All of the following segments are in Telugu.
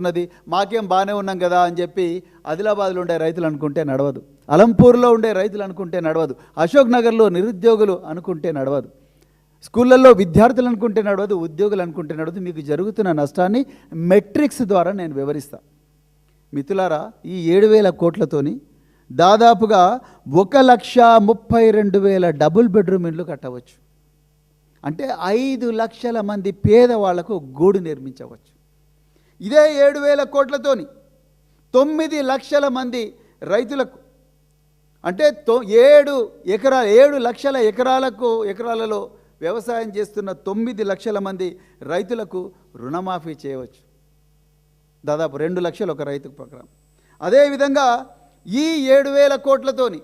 ఉన్నది మాకేం బాగానే ఉన్నాం కదా అని చెప్పి ఆదిలాబాద్లో ఉండే రైతులు అనుకుంటే నడవదు, అలంపూర్లో ఉండే రైతులు అనుకుంటే నడవదు, అశోక్ నగర్లో నిరుద్యోగులు అనుకుంటే నడవదు, స్కూళ్ళల్లో విద్యార్థులు అనుకుంటే నడవదు, ఉద్యోగులు అనుకుంటే నడవదు. మీకు జరుగుతున్న నష్టాన్ని మెట్రిక్స్ ద్వారా నేను వివరిస్తాను. మిత్రులారా, ఈ 7,000 కోట్లతోని దాదాపుగా 1,32,000 డబుల్ బెడ్రూమ్ ఇండ్లు కట్టవచ్చు. అంటే 5 లక్షల మంది పేదవాళ్లకు గూడు నిర్మించవచ్చు. ఇదే 7,000 కోట్లతోని 9 లక్షల మంది రైతులకు, అంటే 7 లక్షల ఎకరాలలో వ్యవసాయం చేస్తున్న 9 లక్షల మంది రైతులకు రుణమాఫీ చేయవచ్చు. దాదాపు 2 లక్షలు ఒక రైతుకు ప్రకారం. అదేవిధంగా ఈ 7,000 కోట్లతోని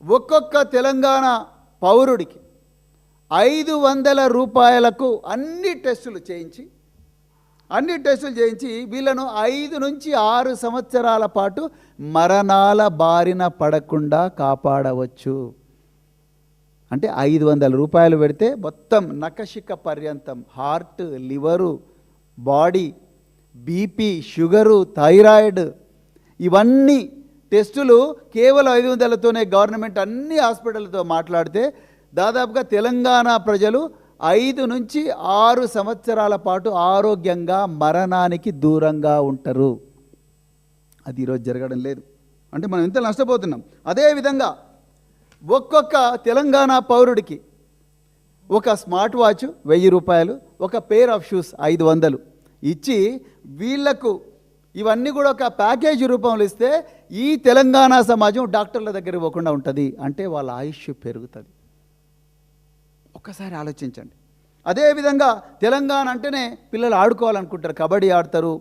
ఒక్కొక్క తెలంగాణ పౌరుడికి 500 రూపాయలకు అన్ని టెస్టులు చేయించి వీళ్ళను 5 నుంచి 6 సంవత్సరాల పాటు మరణాల బారిన పడకుండా కాపాడవచ్చు. అంటే 500 రూపాయలు పెడితే మొత్తం నఖశిఖ పర్యంతం heart, liver, body, BP, sugar, thyroid, ఇవన్నీ టెస్టులు కేవలం 500తోనే గవర్నమెంట్ అన్ని హాస్పిటల్తో మాట్లాడితే దాదాపుగా తెలంగాణ ప్రజలు 5 నుంచి 6 సంవత్సరాల పాటు ఆరోగ్యంగా మరణానికి దూరంగా ఉంటారు. అది ఈరోజు జరగడం లేదు. అంటే మనం ఎంత నష్టపోతున్నాం. అదేవిధంగా ఒక్కొక్క తెలంగాణ పౌరుడికి ఒక స్మార్ట్ వాచ్ 1000 రూపాయలు, ఒక పేర్ ఆఫ్ షూస్ 500 ఇచ్చి వీళ్లకు ఇవన్నీ కూడా ఒక ప్యాకేజీ రూపంలో ఇస్తే ఈ తెలంగాణ సమాజం డాక్టర్ల దగ్గర పోకుండా ఉంటుంది. అంటే వాళ్ళ ఆయుష్ పెరుగుతుంది. ఒక్కసారి ఆలోచించండి. అదేవిధంగా తెలంగాణ అంటేనే పిల్లలు ఆడుకోవాలనుకుంటారు, కబడ్డీ ఆడతారు,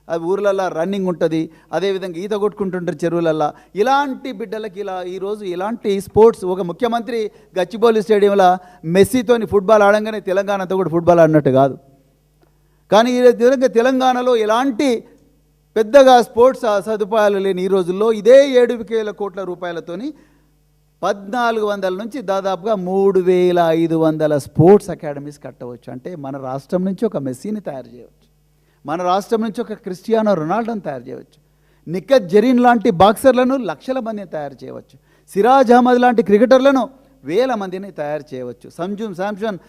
అది ఊర్లల్లో రన్నింగ్ ఉంటుంది, అదేవిధంగా ఈత కొట్టుకుంటుంటారు చెరువులల్లో. ఇలాంటి బిడ్డలకి ఈరోజు ఇలాంటి స్పోర్ట్స్, ఒక ముఖ్యమంత్రి గచ్చిబౌలి స్టేడియంలో మెస్సీతోని ఫుట్బాల్ ఆడంగానే తెలంగాణతో కూడా ఫుట్బాల్ ఆడినట్టు కాదు. కానీ ఈ విధంగా తెలంగాణలో ఎలాంటి పెద్దగా స్పోర్ట్స్ సదుపాయాలు లేని ఈ రోజుల్లో ఇదే 7,000 కోట్ల రూపాయలతోని 1,400 నుంచి దాదాపుగా 3,500 స్పోర్ట్స్ అకాడమీస్ కట్టవచ్చు. అంటే మన రాష్ట్రం నుంచి ఒక మెస్సీని తయారు చేయవచ్చు, మన రాష్ట్రం నుంచి ఒక క్రిస్టియానో రొనాల్డోని తయారు చేయవచ్చు, నిఖత్ జరీన్ లాంటి బాక్సర్లను లక్షల మందిని తయారు చేయవచ్చు, సిరాజ్ అహ్మద్ లాంటి క్రికెటర్లను 1000 మందిని తయారు చేయవచ్చు, సంజు శాంసన్,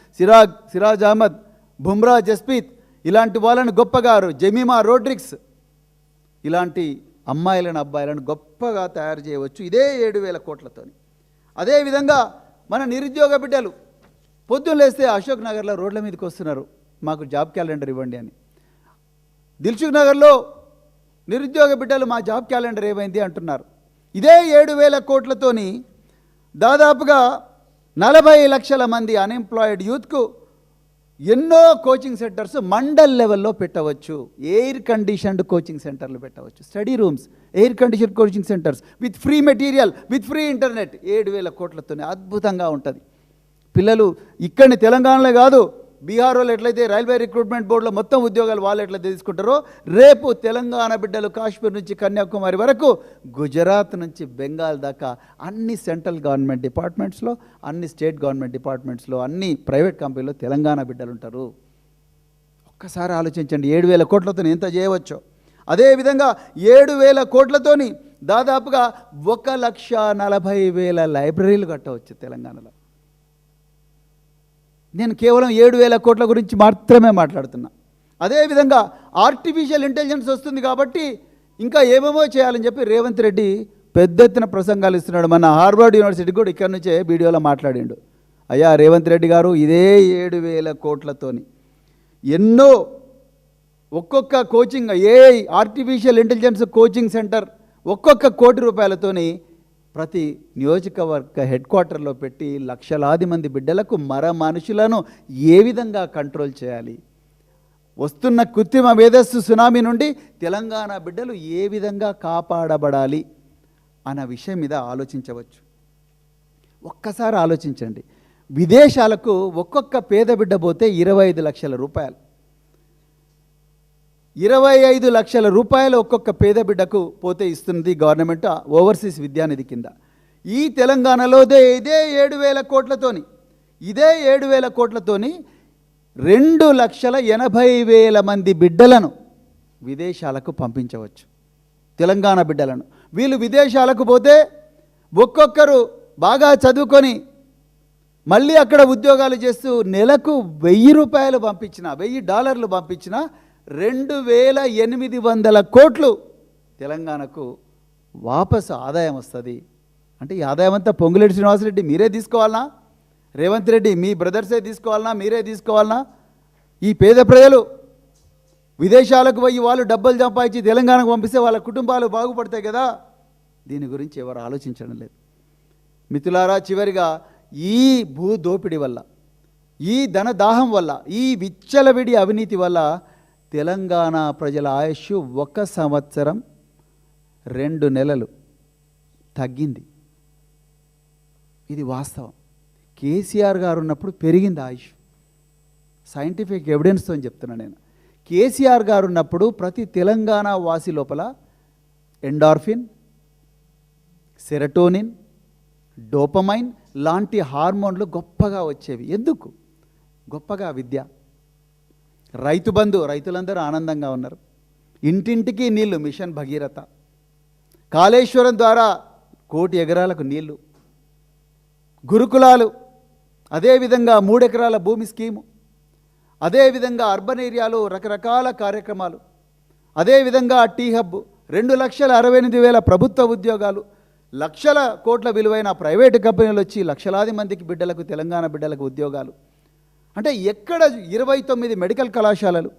సిరాజ్ అహ్మద్, బుమ్రా, జస్ప్రీత్ ఇలాంటి వాళ్ళని గొప్పగా, జెమిమా రోడ్రిక్స్ ఇలాంటి అమ్మాయిలను అబ్బాయిలను గొప్పగా తయారు చేయవచ్చు ఇదే 7,000 కోట్లతోని. అదేవిధంగా మన నిరుద్యోగ బిడ్డలు పొద్దున్న లేస్తే అశోక్ నగర్లో రోడ్ల మీదకి వస్తున్నారు, మాకు జాబ్ క్యాలెండర్ ఇవ్వండి అని. దిల్సుఖ్ నగర్లో నిరుద్యోగ బిడ్డలు మా జాబ్ క్యాలెండర్ ఏమైంది అంటున్నారు. ఇదే 7,000 కోట్లతోని దాదాపుగా 40 లక్షల మంది అన్ఎంప్లాయిడ్ యూత్కు ఎన్నో కోచింగ్ సెంటర్స్ మండల్ లెవెల్లో పెట్టవచ్చు, ఎయిర్ కండిషన్డ్ కోచింగ్ సెంటర్లు పెట్టవచ్చు, study rooms, air condition coaching centres with free material, with free internet. 7,000 కోట్లతోనే అద్భుతంగా ఉంటుంది. పిల్లలు ఇక్కడిని తెలంగాణలో కాదు, బీహార్ వాళ్ళు ఎట్లయితే రైల్వే రిక్రూట్మెంట్ బోర్డులో మొత్తం ఉద్యోగాలు వాళ్ళు ఎట్లయితే తీసుకుంటారో, రేపు తెలంగాణ బిడ్డలు కాశ్మీర్ నుంచి కన్యాకుమారి వరకు, గుజరాత్ నుంచి బెంగాల్ దాకా అన్ని సెంట్రల్ గవర్నమెంట్ డిపార్ట్మెంట్స్లో, అన్ని స్టేట్ గవర్నమెంట్ డిపార్ట్మెంట్స్లో, అన్ని ప్రైవేట్ కంపెనీలో తెలంగాణ బిడ్డలు ఉంటారు. ఒక్కసారి ఆలోచించండి 7,000 కోట్లతో ఎంత చేయవచ్చో. అదేవిధంగా 7,000 కోట్లతోని దాదాపుగా 1,40,000 లైబ్రరీలు కట్టవచ్చు తెలంగాణలో. నేను కేవలం 7,000 కోట్ల గురించి మాత్రమే మాట్లాడుతున్నా. అదేవిధంగా ఆర్టిఫిషియల్ ఇంటెలిజెన్స్ వస్తుంది కాబట్టి ఇంకా ఏమేమో చేయాలని చెప్పి రేవంత్ రెడ్డి పెద్ద ఎత్తున ప్రసంగాలు ఇస్తున్నాడు. మన హార్వర్డ్ యూనివర్సిటీ కూడా ఇక్కడ నుంచే వీడియోలో మాట్లాడిండు. అయ్యా రేవంత్ రెడ్డి గారు, ఇదే 7,000 కోట్లతోని ఎన్నో ఒక్కొక్క coaching, AI artificial intelligence coaching centre ఒక్కొక్క 1 కోటి రూపాయలతోని ప్రతి నియోజకవర్గ హెడ్ క్వార్టర్లో పెట్టి లక్షలాది మంది బిడ్డలకు మనుషులను ఏ విధంగా కంట్రోల్ చేయాలి, వస్తున్న కృత్రిమ మేధస్సు సునామీ నుండి తెలంగాణ బిడ్డలు ఏ విధంగా కాపాడబడాలి అన్న విషయం మీద ఆలోచించవచ్చు. ఒక్కసారి ఆలోచించండి. విదేశాలకు ఒక్కొక్క పేద బిడ్డ పోతే 25 లక్షల రూపాయలు, 25 లక్షల రూపాయలు ఒక్కొక్క పేద బిడ్డకు పోతే ఇస్తుంది గవర్నమెంట్ ఓవర్సీస్ విద్యానిధి కింద. ఈ తెలంగాణలో ఇదే 7,000 కోట్లతోని 2,80,000 మంది బిడ్డలను విదేశాలకు పంపించవచ్చు తెలంగాణ బిడ్డలను. వీళ్ళు విదేశాలకు పోతే ఒక్కొక్కరు బాగా చదువుకొని మళ్ళీ అక్కడ ఉద్యోగాలు చేస్తూ నెలకు $1000 పంపించిన, $1000 పంపించిన 2800 కోట్లు తెలంగాణకు వాపసు ఆదాయం వస్తుంది. అంటే ఈ ఆదాయం అంతా పొంగులేటి శ్రీనివాసరెడ్డి మీరే తీసుకోవాలనా? రేవంత్ రెడ్డి మీ బ్రదర్సే తీసుకోవాలనా? మీరే తీసుకోవాలనా? ఈ పేద ప్రజలు విదేశాలకు పోయి వాళ్ళు డబ్బులు సంపాదించి తెలంగాణకు పంపిస్తే వాళ్ళ కుటుంబాలు బాగుపడతాయి కదా. దీని గురించి ఎవరు ఆలోచించడం లేదు. మిత్రులారా, చివరిగా ఈ భూ దోపిడీ వల్ల, ఈ ధన దాహం వల్ల, ఈ విచ్చలవిడి అవినీతి వల్ల తెలంగాణ ప్రజల ఆయుష్ 1 సంవత్సరం 2 నెలలు తగ్గింది. ఇది వాస్తవం. కేసీఆర్ గారు ఉన్నప్పుడు పెరిగింది ఆయుష్. సైంటిఫిక్ ఎవిడెన్స్తో చెప్తున్నా నేను. కేసీఆర్ గారు ఉన్నప్పుడు ప్రతి తెలంగాణ వాసి లోపల ఎండార్ఫిన్, సెరటోనిన్, డోపమైన్ లాంటి హార్మోన్లు గొప్పగా వచ్చేవి. ఎందుకు? గొప్పగా విద్య, రైతు బంధు, రైతులందరూ ఆనందంగా ఉన్నారు. ఇంటింటికి నీళ్లు, మిషన్ భగీరథ, కాళేశ్వరం ద్వారా 1 కోటి ఎకరాలకు నీళ్లు, గురుకులాలు, అదేవిధంగా 3 ఎకరాల భూమి స్కీము, అదేవిధంగా అర్బన్ ఏరియాలో రకరకాల కార్యక్రమాలు, అదేవిధంగా టీ హబ్, 2,68,000 ప్రభుత్వ ఉద్యోగాలు, లక్షల కోట్ల విలువైన ప్రైవేటు కంపెనీలు వచ్చి లక్షలాది మందికి బిడ్డలకు, తెలంగాణ బిడ్డలకు ఉద్యోగాలు. అంటే ఎక్కడ 29 మెడికల్ కళాశాలలు,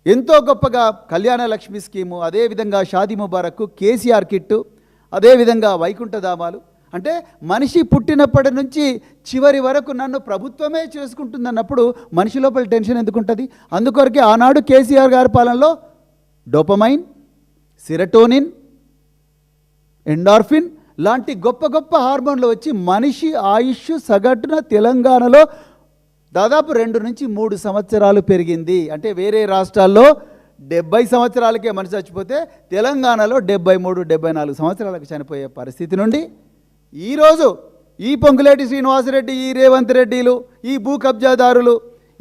ఎంతో గొప్పగా కళ్యాణ లక్ష్మి స్కీము, అదేవిధంగా షాదీ ముబారక్, కేసీఆర్ కిట్టు, అదేవిధంగా వైకుంఠధామాలు. అంటే మనిషి పుట్టినప్పటి నుంచి చివరి వరకు నన్ను ప్రభుత్వమే చేసుకుంటుందన్నప్పుడు మనిషి లోపల టెన్షన్ ఎందుకుంటుంది? అందుకొరకే ఆనాడు కేసీఆర్ గారి పాలనలో డోపమైన్, సెరటోనిన్, ఎండార్ఫిన్ లాంటి గొప్ప గొప్ప హార్మోన్లు వచ్చి మనిషి ఆయుష్ సగటున తెలంగాణలో దాదాపు 2 నుంచి 3 సంవత్సరాలు పెరిగింది. అంటే వేరే రాష్ట్రాల్లో 70 సంవత్సరాలకే మనిషి చచ్చిపోతే తెలంగాణలో 73, 74 సంవత్సరాలకు చనిపోయే పరిస్థితి నుండి ఈరోజు ఈ పొంగులేటి శ్రీనివాసరెడ్డి, ఈ రేవంత్ రెడ్డిలు, ఈ భూ కబ్జాదారులు,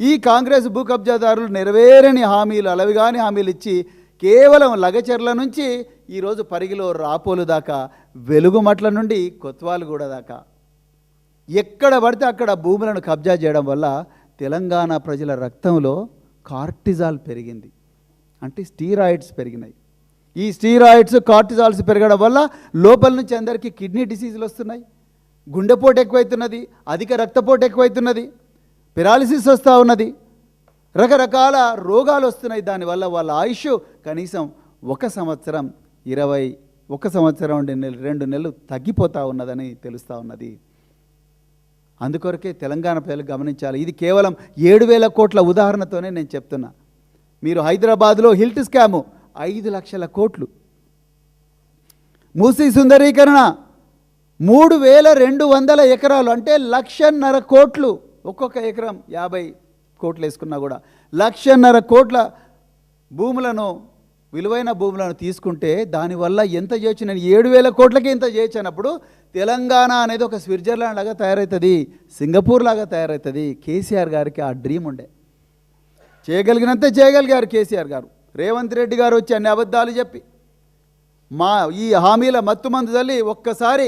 ఈ కాంగ్రెస్ భూ కబ్జాదారులు నెరవేరని హామీలు, అలవిగాని హామీలు ఇచ్చి కేవలం లగచెర్ల నుంచి ఈరోజు పరిగిలో రాపోలు దాకా, వెలుగుమట్ల నుండి కొత్వాలగూడ దాకా ఎక్కడ పడితే అక్కడ భూములను కబ్జా చేయడం వల్ల తెలంగాణ ప్రజల రక్తంలో కార్టిజాల్ పెరిగింది. అంటే స్టీరాయిడ్స్ పెరిగినాయి. ఈ స్టీరాయిడ్స్, కార్టిజాల్స్ పెరగడం వల్ల లోపల నుంచి అందరికీ కిడ్నీ డిసీజులు వస్తున్నాయి, గుండెపోటు ఎక్కువైతున్నది, అధిక రక్తపోటు ఎక్కువైతున్నది, పెరాలిసిస్ వస్తూ ఉన్నది, రకరకాల రోగాలు వస్తున్నాయి. దానివల్ల వాళ్ళ ఆయుష్ కనీసం 1 సంవత్సరం 2 నెలలు తగ్గిపోతూ ఉన్నదని తెలుస్తూ ఉన్నది. అందుకొరకే తెలంగాణ ప్రజలు గమనించాలి. ఇది కేవలం 7,000 కోట్ల ఉదాహరణతోనే నేను చెప్తున్నా. మీరు హైదరాబాద్లో హిల్ట్ స్కాము 5 లక్షల కోట్లు, మూసీ సుందరీకరణ 3,200 ఎకరాలు, అంటే 1,50,000 కోట్లు, ఒక్కొక్క ఎకరం 50 కోట్లు వేసుకున్నా కూడా 1,50,000 కోట్ల భూములను, విలువైన భూములను తీసుకుంటే దానివల్ల ఎంత చేయొచ్చు? నేను 7,000 కోట్లకి ఎంత చేయొచ్చు అన్నప్పుడు తెలంగాణ అనేది ఒక స్విట్జర్లాండ్ లాగా తయారవుతుంది, సింగపూర్ లాగా తయారవుతుంది. కేసీఆర్ గారికి ఆ డ్రీమ్ ఉండే, చేయగలిగినంతే చేయగలిగారు కేసీఆర్ గారు. రేవంత్ రెడ్డి గారు వచ్చి అన్ని అబద్ధాలు చెప్పి మా ఈ హామీల మత్తుమందు తల్లి ఒక్కసారి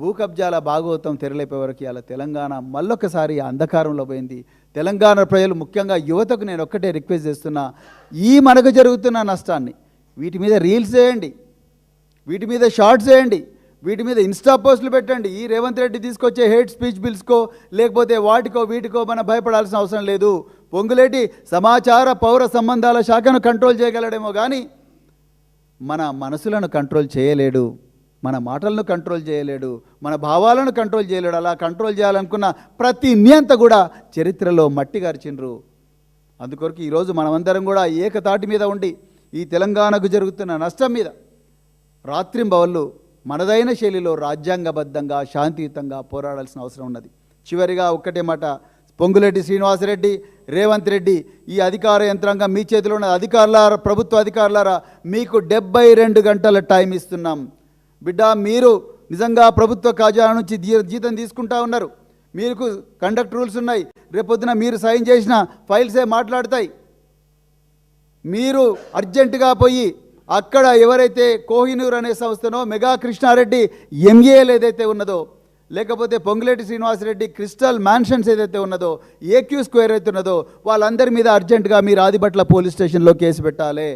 భూ కబ్జాల భాగవతం తెరలేపే వరకు ఇలా తెలంగాణ మళ్ళొక్కసారి అంధకారంలో పోయింది. తెలంగాణ ప్రజలు, ముఖ్యంగా యువతకు నేను ఒక్కటే రిక్వెస్ట్ చేస్తున్నా, ఈ మనకు జరుగుతున్న నష్టాన్ని వీటి మీద రీల్స్ చేయండి, వీటి మీద షార్ట్స్ చేయండి, వీటి మీద ఇన్స్టా పోస్టులు పెట్టండి. ఈ రేవంత్ రెడ్డి తీసుకొచ్చే హేట్ స్పీచ్ బిల్స్కో లేకపోతే వాటికో వీటికో మనం భయపడాల్సిన అవసరం లేదు. పొంగులేటి సమాచార పౌర సంబంధాల శాఖను కంట్రోల్ చేయగలడేమో కానీ మన మనసులను కంట్రోల్ చేయలేడు, మన మాటలను కంట్రోల్ చేయలేడు, మన భావాలను కంట్రోల్ చేయలేడు. అలా కంట్రోల్ చేయాలనుకున్న ప్రతి నియంత కూడా చరిత్రలో మట్టి గార్చిండ్రు. అందుకొరకు ఈరోజు మనమందరం కూడా ఏకతాటి మీద ఉండి ఈ తెలంగాణకు జరుగుతున్న నష్టం మీద రాత్రింబవళ్ళు మనదైన శైలిలో రాజ్యాంగబద్ధంగా శాంతియుతంగా పోరాడాల్సిన అవసరం ఉన్నది. చివరిగా ఒక్కటే మాట, పొంగులేటి శ్రీనివాసరెడ్డి, రేవంత్ రెడ్డి, ఈ అధికార యంత్రాంగం మీ చేతిలో ఉన్న అధికారులారా, ప్రభుత్వ అధికారులారా, మీకు 72 గంటల టైం ఇస్తున్నాం. బిడ్డ, మీరు నిజంగా ప్రభుత్వ ఖజానా నుంచి జీతం తీసుకుంటా ఉన్నారు, మీకు కండక్ట్ రూల్స్ ఉన్నాయి, రేపొద్దున మీరు సైన్ చేసిన ఫైల్సే మాట్లాడతాయి. మీరు అర్జెంటుగా పోయి అక్కడ ఎవరైతే కోహినూర్ అనే సంస్థనో మెగా కృష్ణారెడ్డి ఎంఏఎల్ ఏదైతే ఉన్నదో, లేకపోతే పొంగులేటి శ్రీనివాసరెడ్డి క్రిస్టల్ మ్యాన్షన్స్ ఏదైతే ఉన్నదో, ఏక్యూ స్క్వేర్ అయితే ఉన్నదో, వాళ్ళందరి మీద అర్జెంటుగా మీరు ఆదిబట్ల పోలీస్ స్టేషన్లో కేసు పెట్టాలి.